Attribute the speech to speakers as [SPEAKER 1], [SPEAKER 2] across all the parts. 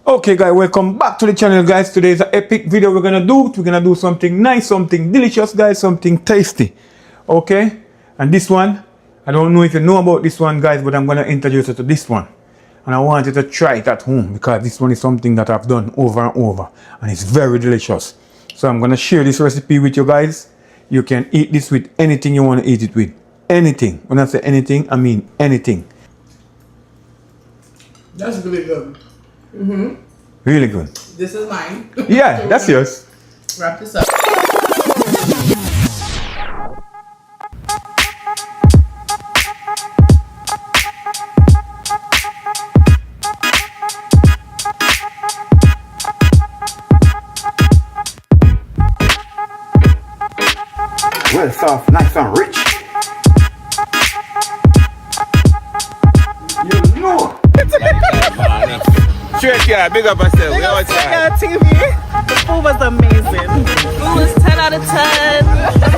[SPEAKER 1] Okay guys, welcome back to the channel guys. Today is an epic video we're gonna do something nice, something delicious guys, something tasty. Okay, and this one, I don't know if you know about this one guys, but I'm gonna introduce you to this one, and I want you to try it at home because this one is something that I've done over and over and it's very delicious. So I'm gonna share this recipe with you guys. You can eat this with anything you want to eat it with. Anything. When I say anything, I mean anything.
[SPEAKER 2] That's really good.
[SPEAKER 1] Really good.
[SPEAKER 2] This is mine.
[SPEAKER 1] Yeah, that's yours.
[SPEAKER 2] Wrap this up.
[SPEAKER 1] Well soft, nice and rich. You know.
[SPEAKER 3] Straight yeah, big up yourself.
[SPEAKER 4] Big
[SPEAKER 3] We
[SPEAKER 4] up
[SPEAKER 3] outside.
[SPEAKER 4] TV. The food was amazing. Food was 10 out of 10.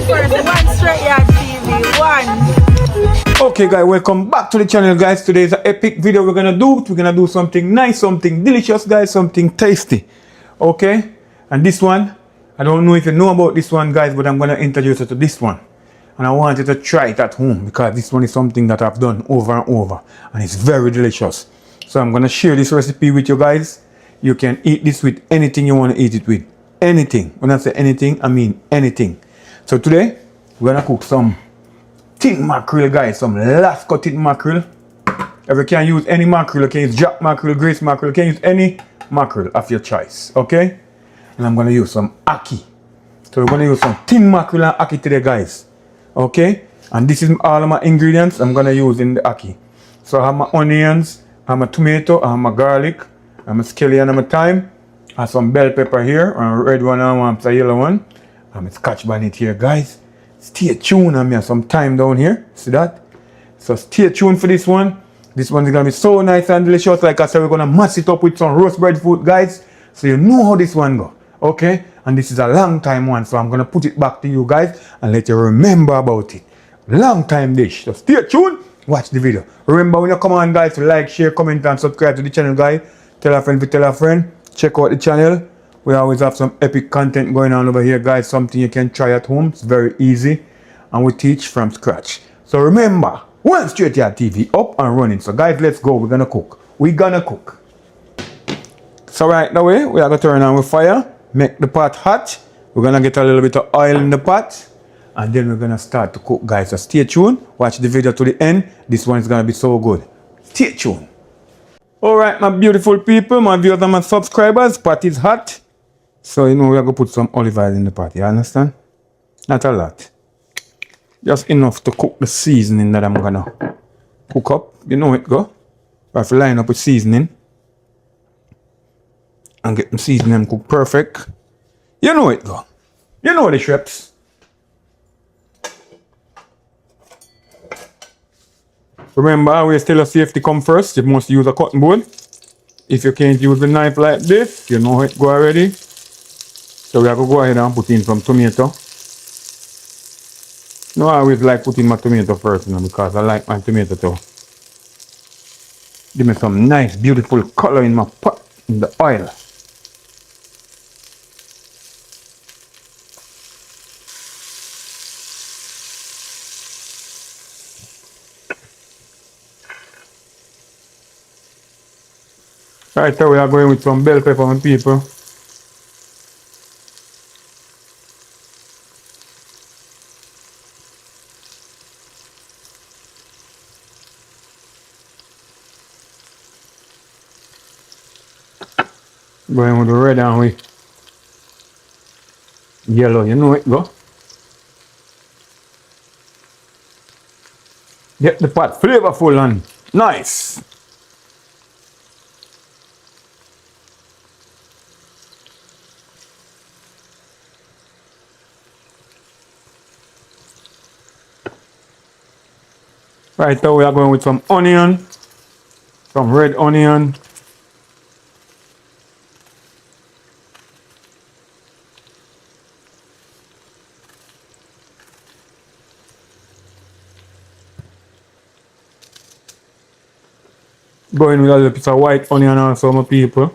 [SPEAKER 4] First one straight yard TV. One.
[SPEAKER 1] Okay guys, welcome back to the channel guys. Today is an epic video we're gonna do something nice, something delicious guys, something tasty. Okay, and this one, I don't know if you know about this one guys, but I'm gonna introduce you to this one, and I want you to try it at home because this one is something that I've done over and over and it's very delicious. So I'm gonna share this recipe with you guys. You can eat this with anything you want to eat it with. Anything. When I say anything, I mean anything. So today we're gonna cook some tin mackerel guys, some last cut tin mackerel. If you can use any mackerel, you can use jack mackerel, grace mackerel, you can use any mackerel of your choice. Okay? And I'm gonna use some ackee. So we're gonna use some tin mackerel and ackee today guys. Okay? And this is all of my ingredients I'm gonna use in the ackee. So I have my onions, I have my tomato, I have my garlic, I have my scallion and my thyme, I have some bell pepper here, and a red one and a yellow one. I have my scotch bonnet here guys. Stay tuned, and me have some thyme down here. See that? So stay tuned for this one. This one is gonna be so nice and delicious. Like I said, we're gonna mash it up with some roast breadfruit guys. So you know how this one go. Okay? And this is a long time one, so I'm gonna put it back to you guys and let you remember about it. Long time dish. So stay tuned. Watch the video. Remember when you come on guys to like, share, comment and subscribe to the channel guys. Tell a friend to tell a friend. Check out the channel. We always have some epic content going on over here guys. Something you can try at home. It's very easy. And we teach from scratch. So remember, one straight yard TV up and running. So guys, let's go. We're gonna cook. So right now we are gonna turn on the fire. Make the pot hot. We're gonna get a little bit of oil in the pot. And then we're gonna start to cook guys. So stay tuned. Watch the video to the end. This one is gonna be so good. Stay tuned. Alright my beautiful people, my viewers and my subscribers. Pot is hot. So you know we are gonna put some olive oil in the pot. You understand? Not a lot. Just enough to cook the seasoning that I'm gonna cook up. You know it go. I have to line up with seasoning. And get the seasoning cooked perfect. You know it go. You know the shreps. Remember, always tell us safety come first. You must use a cutting board. If you can't use the knife like this, you know it go already. So we have to go ahead and put in some tomato. No, I always like putting my tomato first, you know, because I like my tomato to give me some nice, beautiful color in my pot, in the oil. Right, so we are going with some bell pepper and people. Going with the red and with yellow, you know it go. Get the pot flavorful and nice. Right now we are going with some onion, some red onion. Going with a little bit of white onion also, my people.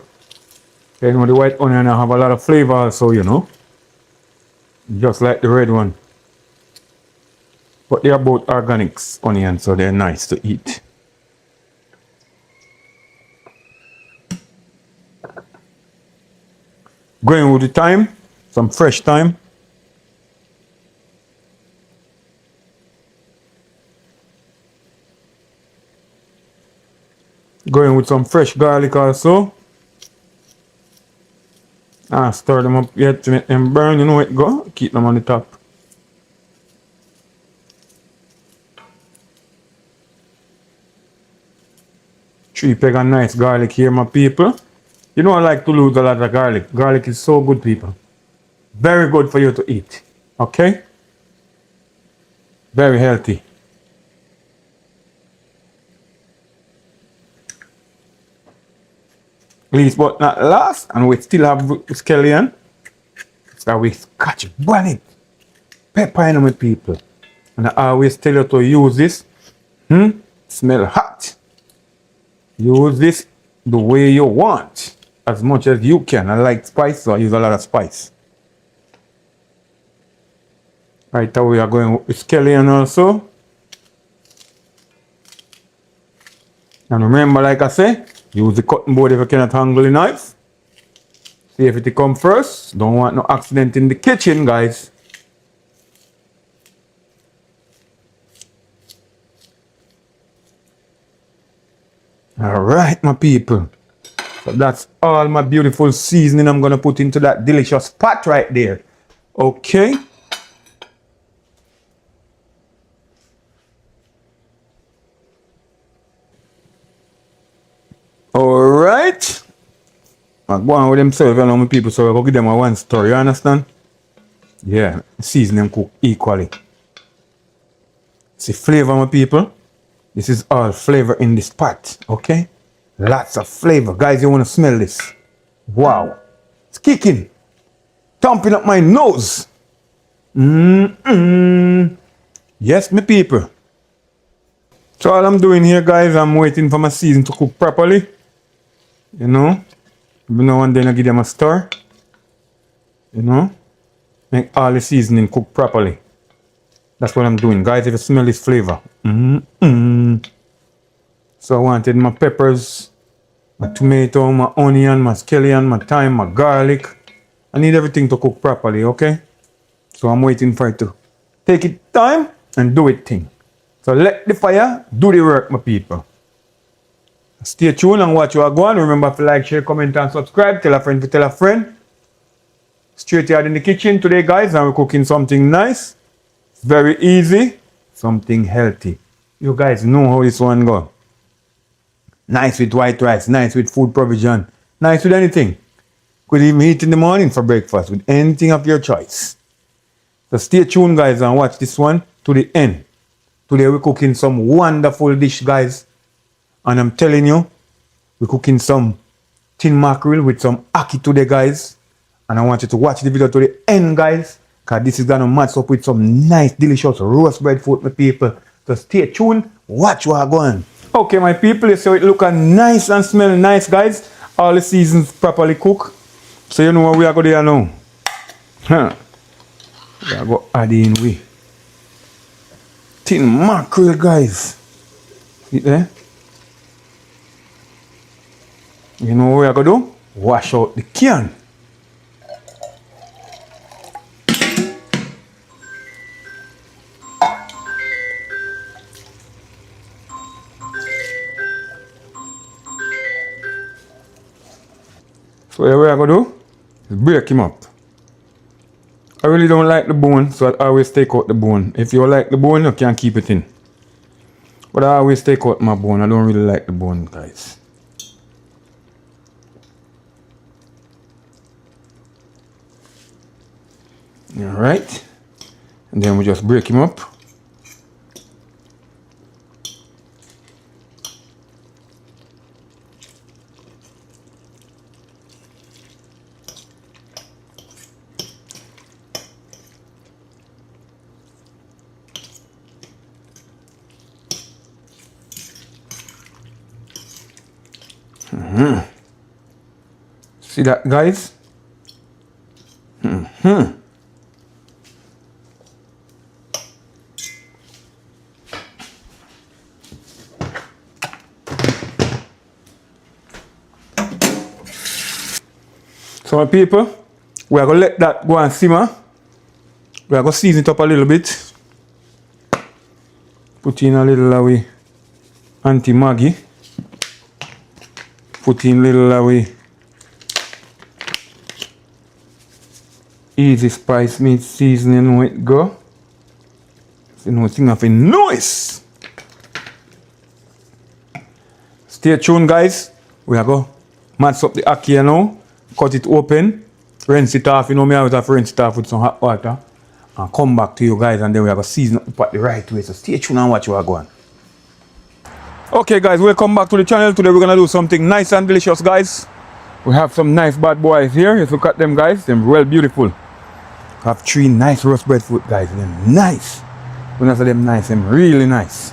[SPEAKER 1] You know, the white onion have a lot of flavor also, you know. Just like the red one. But they are both organics onions, so they're nice to eat. Going with the thyme, some fresh thyme. Going with some fresh garlic also. Stir them up yet to make them burn, you know it go. Keep them on the top. Three peg of nice garlic here, my people. You know I like to lose a lot of garlic. Garlic is so good, people. Very good for you to eat. Okay? Very healthy. Least but not last, and we still have scallion. So we scotch bonnet. Pepper in my people. And I always tell you to use this. Smell hot. Use this the way you want. As much as you can. I like spice, so I use a lot of spice. Right now we are going with scallion also. And remember, like I say, use the cutting board if you cannot handle the knife. See if it come first. Don't want no accident in the kitchen, guys. Alright, my people. So that's all my beautiful seasoning I'm going to put into that delicious pot right there. Okay. Alright. I'm going with themselves, you know, my people, so I go give them a one stir, you understand? Yeah, season them cook equally. See flavor, my people? This is all flavor in this pot, okay? Lots of flavor. Guys, you want to smell this? Wow. It's kicking. Thumping up my nose. Yes, my people. So all I'm doing here, guys, I'm waiting for my season to cook properly. You know? Every now and then I give them a stir. You know? Make all the seasoning cook properly. That's what I'm doing, guys. If you smell this flavor. So I wanted my peppers, my tomato, my onion, my scallion, my thyme, my garlic. I need everything to cook properly, okay? So I'm waiting for it to take its time and do its thing. So let the fire do the work, my people. Stay tuned and watch what go on. Remember to like, share, comment and subscribe. Tell a friend to tell a friend. Straight here in the kitchen today, guys, and we're cooking something nice. Very easy. Something healthy. You guys know how this one go. Nice with white rice. Nice with food provision. Nice with anything. Could even eat in the morning for breakfast with anything of your choice. So stay tuned, guys, and watch this one to the end. Today we're cooking some wonderful dish, guys. And I'm telling you, we're cooking some tin mackerel with some ackee today, guys. And I want you to watch the video to the end, guys. Because this is going to match up with some nice, delicious roast bread food, my people. So stay tuned. Watch what I'm going. Okay, my people, so it look nice and smell nice, guys. All the seasons properly cooked. So you know what we are going to do now. We are going to add in we tin mackerel, guys. See there? You know what we are going to do? Wash out the can. So what we are going to do is break him up. I really don't like the bone, so I always take out the bone. If you like the bone, you can keep it in. But I always take out my bone. I don't really like the bone, guys. Alright. And then we just break him up. See that, guys? So my people, we are going to let that go and simmer. We are going to season it up a little bit. Put in a little of we anti-Maggi. Put in a little of we easy spice meat seasoning where it go. You know, thing of a noise. Stay tuned, guys. We are going to match up the ackee now. Cut it open, rinse it off. You know, me always have to rinse it off with some hot water and come back to you guys, and then we have a season up the pot the right way. So stay tuned and watch you are going. Okay, guys, welcome back to the channel. Today we're gonna do something nice and delicious, guys. We have some nice bad boys here. Just look at them, guys. Them well beautiful. We have 3 nice roast breadfruit, guys. Them nice. When I say them nice, them really nice.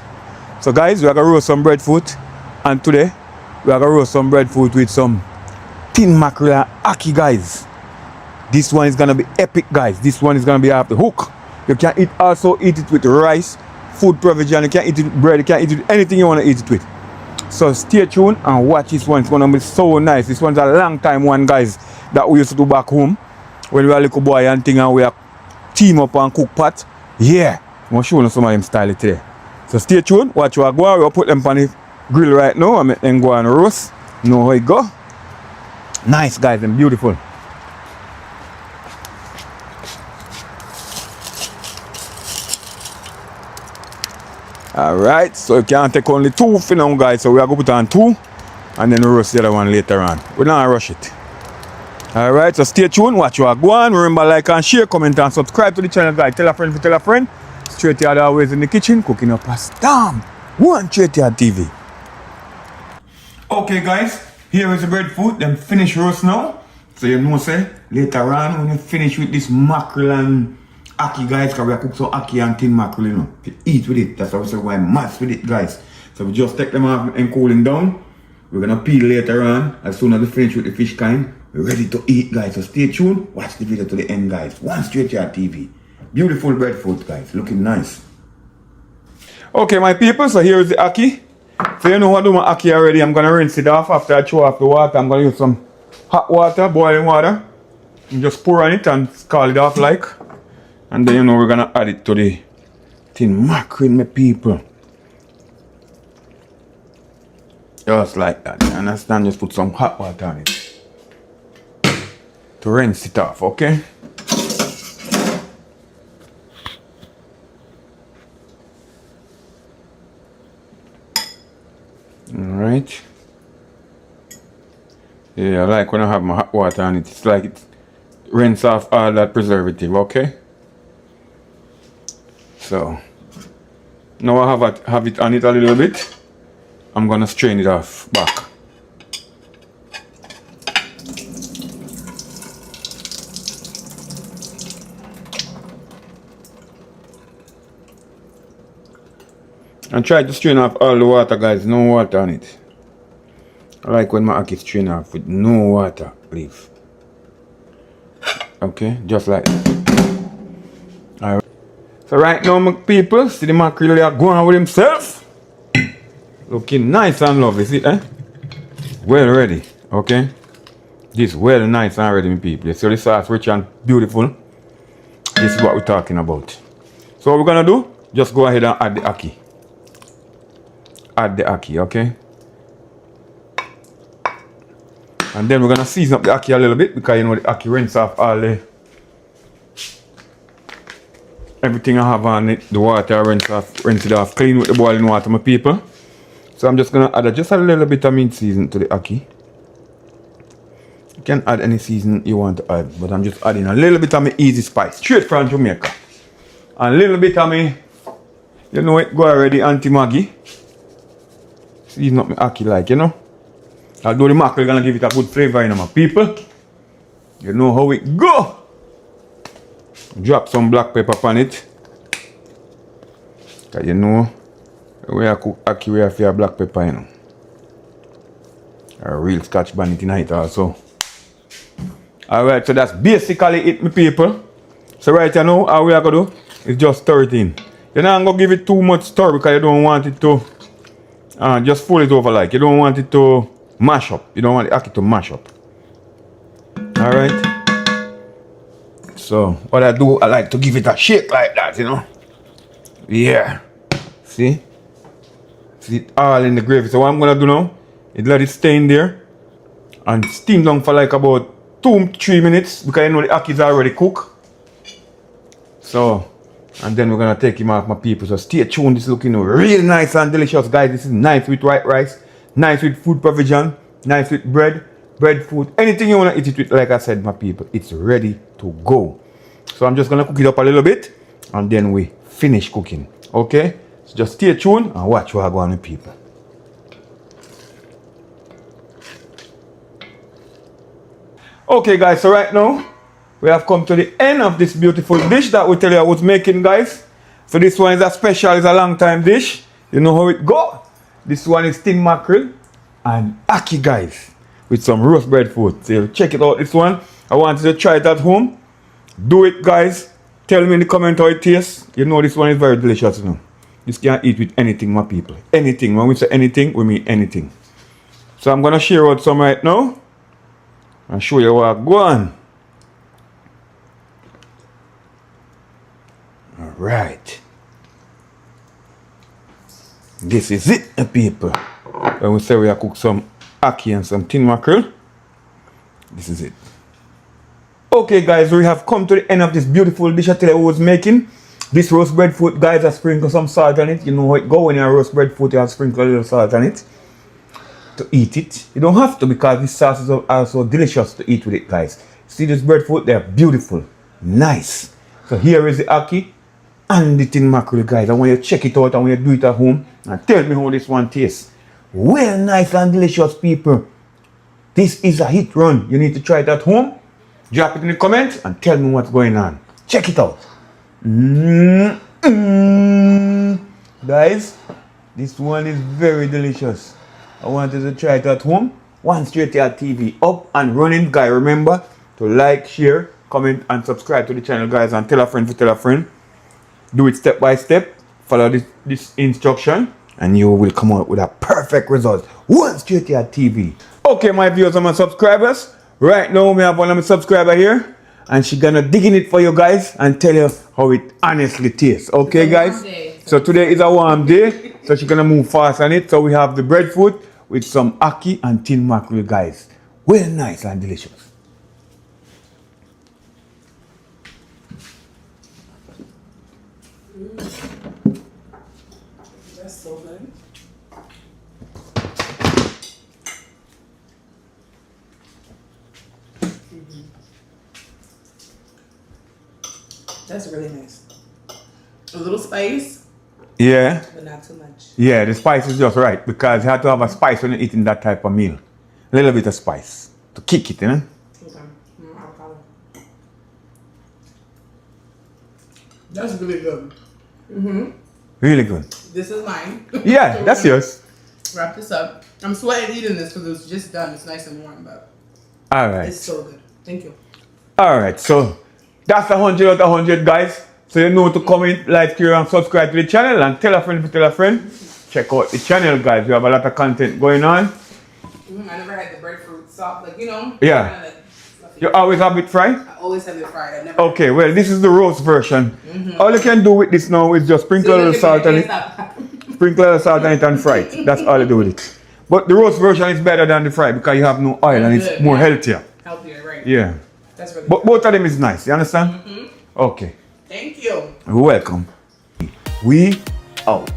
[SPEAKER 1] So, guys, we are gonna roast some breadfruit, and today we are gonna roast some breadfruit with some tin mackerel and ackee, guys. This one is gonna be epic, guys. This one is gonna be off the hook. You can also eat it with rice, food provision. You can eat it with bread. You can eat it with anything you want to eat it with. So stay tuned and watch this one. It's gonna be so nice. This one's a long time one, guys, that we used to do back home when we were a little boy and thing, and we are team up and cook pot. Yeah, I'm gonna show you some of them style today. So stay tuned. Watch what I go. We'll put them on the grill right now and make them go and roast. You know how it go. Nice, guys, and beautiful. Alright, so you can take only 2 for now, guys. So we are going to put on 2 and then roast the other one later on. We're not rush it. Alright, so stay tuned, watch you are going. Remember, like and share, comment and subscribe to the channel, guys. Tell a friend to tell a friend. Straight yard always in the kitchen, cooking up a storm. One Straight Yard TV. Okay, guys. Here is the breadfruit, them finish roast now. So you know, say, later on when you finish with this mackerel and ackee, guys, because we cook some ackee and tin mackerel, you know, to eat with it. That's why we say why mash with it, guys. So we just take them off and cooling down. We're gonna peel later on. As soon as we finish with the fish kind, we're ready to eat, guys. So stay tuned, watch the video to the end, guys. One Straight Yard TV. Beautiful breadfruit, guys, looking nice. Okay, my people, so here is the ackee. So you know what I do my ackee already. I'm gonna rinse it off after I throw off the water. I'm gonna use some hot water, boiling water, and just pour on it and scald it off like. And then you know we're gonna add it to the tin mackerel, my people. Just like that. You understand? Just put some hot water on it to rinse it off, okay? Alright. Yeah, I like when I have my hot water on it. It's like it rinse off all that preservative, okay? So now I have it on it a little bit. I'm gonna strain it off back. And try to strain off all the water, guys. No water on it. I like when my ackee strain off with no water, please. Okay, just like that. Alright. So right now, my people, see the mackerel are going on with himself. Looking nice and lovely, see eh? Well ready, okay? This well nice and ready, my people. You see the sauce rich and beautiful. This is what we're talking about. So what we're gonna do, just go ahead and add the ackee. Add the ackee, okay? And then we're gonna season up the ackee a little bit because you know the ackee rinse off all the everything I have on it. The water rinse it off clean with the boiling water, my people. So I'm just gonna add just a little bit of meat season to the ackee. You can add any season you want to add, but I'm just adding a little bit of my easy spice, straight from Jamaica. And a little bit of me, you know it, go already anti-Maggi. Season up my ackee like, you know. Although the mackerel gonna give it a good flavor, you know, my people. You know how it go. Drop some black pepper on it. Cause you know, when I cook ackee, we have to black pepper, you know. A real scotch bonnet in it also. Alright, so that's basically it, my people. So right now, all we are going to do is just stir it in. You're not going to give it too much stir because you don't want it to just fold it over like. You don't want it to mash up. You don't want the ackee to mash up. Alright. So what I do, I like to give it a shake like that, you know. Yeah. See? See it all in the gravy. So what I'm going to do now is let it stay in there and steam down for like about 2-3 minutes because you know the ackee is already cooked. So, and then we're gonna take him off, my people. So stay tuned. This is looking really nice and delicious, guys. This is nice with white rice, nice with food provision, nice with bread food, anything you wanna eat it with. Like I said, my people, it's ready to go. So I'm just gonna cook it up a little bit, and then we finish cooking. Okay? So just stay tuned and watch what I go on with people. Okay, guys, so right now we have come to the end of this beautiful dish that we tell you I was making, guys. So this one is a special, it's a long time dish. You know how it go. This one is tin mackerel and ackee, guys, with some roast bread food. So check it out, this one. I want you to try it at home. Do it, guys. Tell me in the comment how it tastes. You know this one is very delicious, you know. This can eat with anything, my people. Anything. When we say anything, we mean anything. So I'm gonna share out some right now and show you what I go on. Alright. This is it, people. When we say we are cook some ackee and some tin mackerel, this is it. Okay, guys, we have come to the end of this beautiful dish I tell you I was making. This roast bread food, guys, I sprinkle some salt on it. You know how it go when you roast bread food, you have to sprinkle a little salt on it to eat it. You don't have to because these sauces are so delicious to eat with it, guys. See this bread food? They're beautiful, nice. So here is the ackee and the tin mackerel, guys. I want you to check it out and when you do it at home and tell me how this one tastes. Well, nice and delicious, people. This is a hit run. You need to try it at home. Drop it in the comments and tell me what's going on. Check it out. Guys, this one is very delicious. I want you to try it at home. One straight to TV up and running, guy. Remember to like, share, comment and subscribe to the channel, guys, and tell a friend to tell a friend. Do it step by step. Follow this instruction and you will come out with a perfect result. One straight to TV. Okay, my viewers and my subscribers. Right now, we have one of my subscribers here and she's gonna dig in it for you guys and tell you how it honestly tastes. Okay, guys? So today is a warm day, so she's gonna move fast on it. So we have the bread food with some ackee and tin mackerel, guys. Well, nice and delicious.
[SPEAKER 2] That's so good. That's really nice. A little spice,
[SPEAKER 1] Yeah.
[SPEAKER 2] but not too much.
[SPEAKER 1] Yeah, the spice is just right because you have to have a spice when you're eating that type of meal. A little bit of spice to kick it, you know?
[SPEAKER 2] Okay. Avocado. That's really good.
[SPEAKER 1] Really good.
[SPEAKER 2] This is mine.
[SPEAKER 1] Yeah, that's yours.
[SPEAKER 2] Wrap this up. I'm sweating eating this because it's just done. It's nice and warm, but
[SPEAKER 1] All right.
[SPEAKER 2] it's so good. Thank you.
[SPEAKER 1] All right, so that's 100 out of 100, guys. So you know to comment, like, share, and subscribe to the channel, and tell a friend to tell a friend. Check out the channel, guys. We have a lot of content going on.
[SPEAKER 2] I never had the breadfruit soft, like, you know.
[SPEAKER 1] Yeah.
[SPEAKER 2] Kinda like fluffy.
[SPEAKER 1] You always have it fried?
[SPEAKER 2] I always have it fried. I never.
[SPEAKER 1] Okay, well, this is the roast version. All you can do with this now is just sprinkle a little salt on it. Sprinkle a little salt on it and fry it. That's all you do with it. But the roast version is better than the fried because you have no oil and it's
[SPEAKER 2] Good,
[SPEAKER 1] more
[SPEAKER 2] yeah.
[SPEAKER 1] healthier.
[SPEAKER 2] Healthier, right?
[SPEAKER 1] Yeah.
[SPEAKER 2] That's really
[SPEAKER 1] But
[SPEAKER 2] good.
[SPEAKER 1] both of them is nice. You understand? Okay.
[SPEAKER 2] Thank you.
[SPEAKER 1] Welcome. We out.